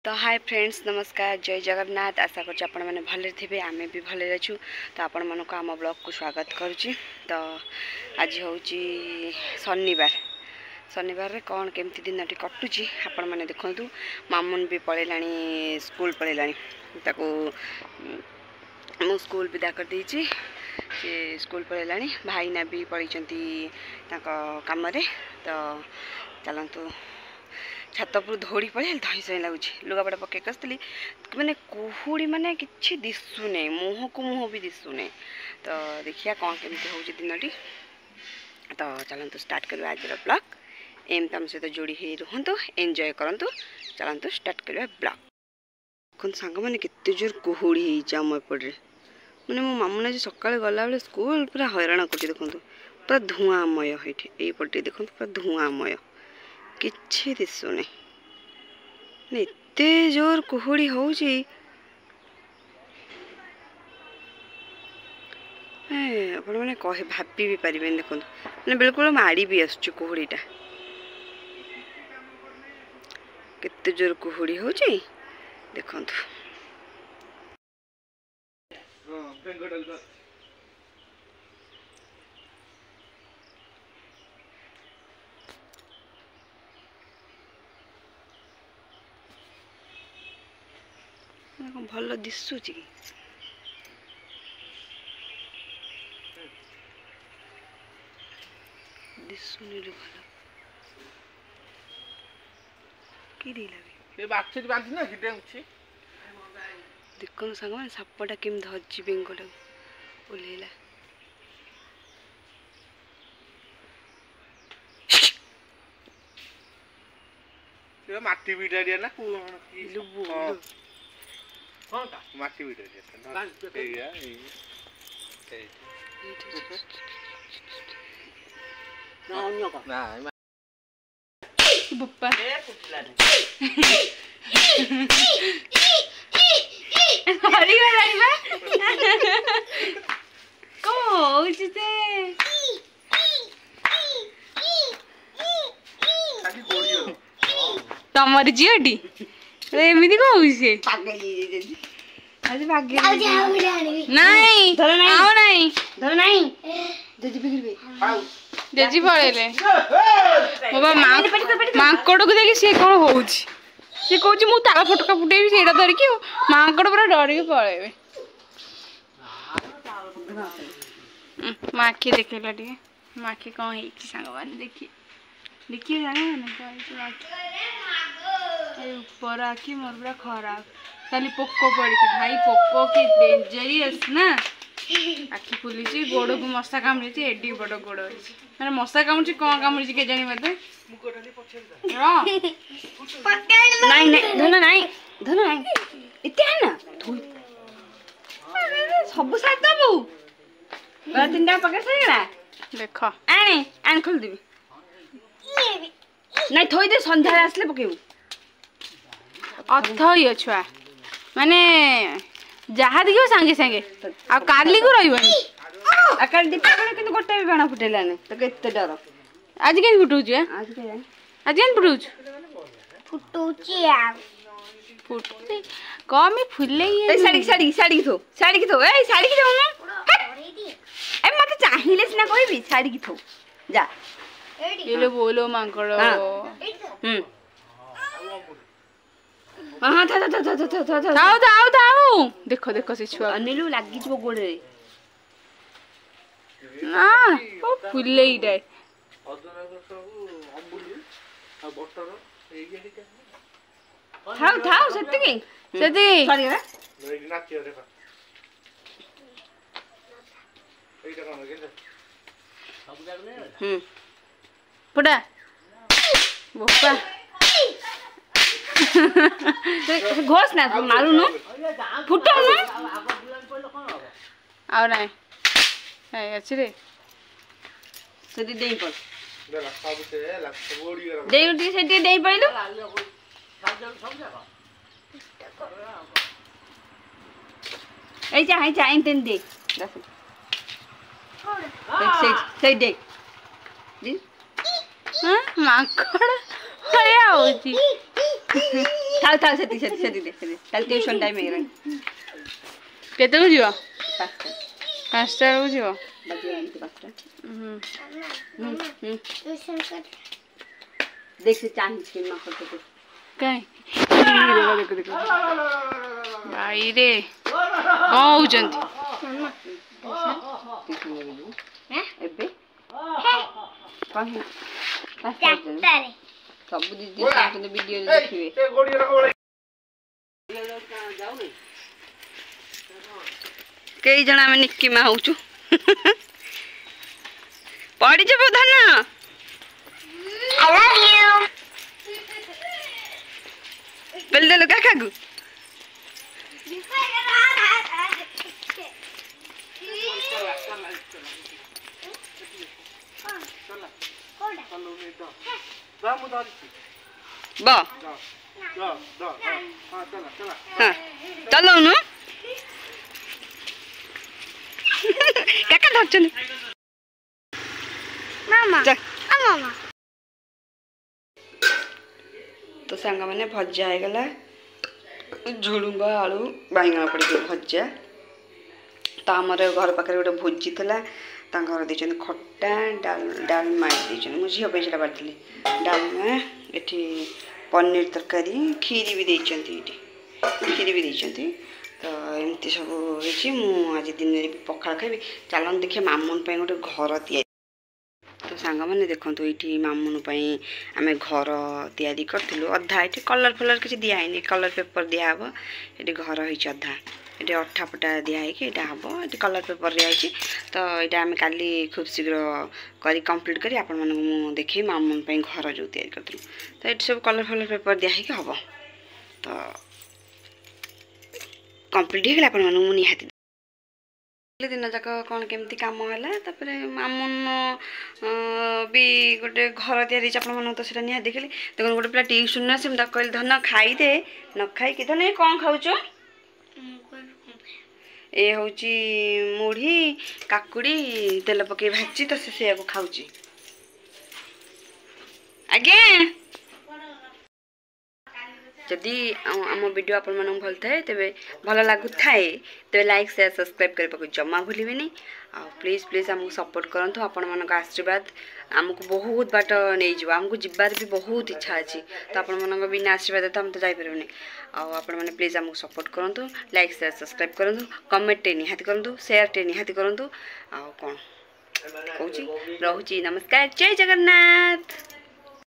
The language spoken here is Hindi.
तो हाय फ्रेंड्स नमस्कार जय जगन्नाथ आशा कर आपण मैंने भले थे आमे भी भले अच्छू तो आपण मन को आम ब्लॉग को स्वागत करुच्ची। तो आज हूँ शनिवार शनिवार रे कौन केमती दिन कटुची आपण मैंने देखु मामुन भी पलैलाणी स्कूल पलैलाणी ताकू मु स्कूल विदा कर देछि से स्कूल पलैलाणी भाईना भी पलैचंती काम रे। तो चलतु छात पर धोड़ी पड़े धई सही लगुच लुगापटा पकई कसली मैंने कुहुड़ी माने किछि दिशुने मुह को मुह भी दिशुने। तो देखिया कौन केमती हो दिन टी। तो चलतु स्टार्ट करवा आज ब्लॉग एम तम सहित जोड़ी ही रुहतु एंजॉय करंतु। चलतु स्टार्ट करवा ब्लॉग। देखो सांग मैंने केते जोर कुहुड़ी होम एपटे मैंने मो मामू आज सका गला बेले स्कूल पूरा हैरान कर देखु पूरा धुआंमय ये देखो पूरा धुआंमय किछि दिशुने एते जोर कुहुड़ी होउची आपण मैंने कहे भाभी भी पारे देखो मैंने बिल्कुल माड़ी भी आसुची कुहुड़ीटा केते जोर कुहुड़ी होउची देखो। भल दिशुची दिशुनी भल कि देखो सांग मैंने सापटा केम धरची बेंगटा ओल्ला माटी बिटारिया ना लुबु माटी बिटारिया बुप्पा तमर झीटी एमती कौन से जेजी पड़े माकड़ को देखिए सी कौन हो सी कौन मु ताला फटका फुटेबी से धरिकी माकड़ पूरा डर पड़े माखी देखेला टे माखी कौन है सांग देखिए देखिए जाने ऊपर आखि मोर पूरा खराब खाली पोक पड़ी भाई पोक की डेंजरियस ना आखि फुली गोड़ को मशा कामुड़ी एडी बड़ गोड़ अच्छी मैंने मशा कामुड़ी कौन कामुड़ी के जानी मत सब साथ दबू तीन टा पकेट सहीगला देख आने आन खोल देवी नहीं थोई दे संध्या आसले पकेबू अथय छुआ माने जहा देखियो संगे संगे आ काली को रहिबनी आ काली दीपा कोन किंतु गोटे भी बाण फुटेलाने तो केते डर आज के फुटू छ आज के फुटू छ आ फुटते कम फुले ये साड़ी थो ए साड़ी की जाऊ ए मते चाहिले सिना कहबी साड़ी की थो जा ये लो बोलो मांकड़ हाँ था देखो देखो से छुआ अनिलु लागी जो गोड़े ना ओ फुले इडे थाओ सेती सॉरी ना पुडा बोपा घोष ना मारू नु फुटो ना आ नहीं है अच्छी रे सेटी देई पर देई उठी सेटी देई पइलो ए जा इंटेन दे से दे दी हां माकड़ क्या होची थाल थाल सेति सेति सेति दे ताल ट्यूशन टाइम हे केते को जीवा 5टा 5टा को जीवा बजे आंती 5टा हम्म देख से चांस के ना करते काई देखो देखो भाई रे कौन होउचंती एबे कहीं सब दीदी साथ वीडियो देखिए कई जना में निक्की माँ होचु पड़ी जब धन I love you बेल दे लो क्या खागु बा हाँ चलो नु क्या कर रहे हो मामा मामा तो सांग मैंने भजा होगला झुड़ुंग आलू बैगण पड़ भजा तो आम घर पाखे गोटे भोजी था घर देते खटा डालमा देते मुझे झील पे बाड़ी डालमा ये पनीर तरकारी खीरी भी देती खीरी भी देती तो एमती सब आज दिन में पखाड़ खाइबी चलन देखिए मामुन गोटे घर या तो सांग मैंने देखो ये मामुन आम घर तैयारी करूँ अधा ये कलर फलर किसी दिखाई कलर पेपर दिहब ये घर हो अधा ये अठा फटा दिखाई यहाँ हम ये कलर पेपर दिखाई तो यहाँ आम काली खूब शीघ्र कर कंप्लीट करी आपण मानक देखी मामुन घर जो तैयारी करूँ तो ये सब कलर फलर पेपर दिखाई हम तो कंप्लीट होगा आपण मानक निहाती दिन जाक कौन केमती कम है मामुन भी गोटे घर तैयारी आप तो निहाती देखिली देखो गोटे पिला ट्यूशन से कहली धन खाईदे न खाई धन ये कौन खाऊ ये हूँ मुढ़ी काकुड़ी तेल पकई भाजी तो से खाऊँ आज्ञा जदि आम वीडियो आपण मन भल थाए तेबे भल लागु थाए तेबे लाइक शेयर सब्सक्राइब करने को जमा भूलिबेनी आ प्लीज प्लीज हमको सपोर्ट करंतु आपण मन का आशीर्वाद हमको बहुत बाट नहीं जीव हमको जिबार भी बहुत इच्छा अच्छी तो आपण मन बिना आशीर्वाद तो हम तो जाई परबेनी आ आपण मन प्लीज हमको सपोर्ट करंतु लाइक शेयर सब्सक्राइब करंतु कमेंट टे निहाती करंतु शेयर टे निहाती करंतु आ कोन कहूची रहूची नमस्कार जय जगन्नाथ।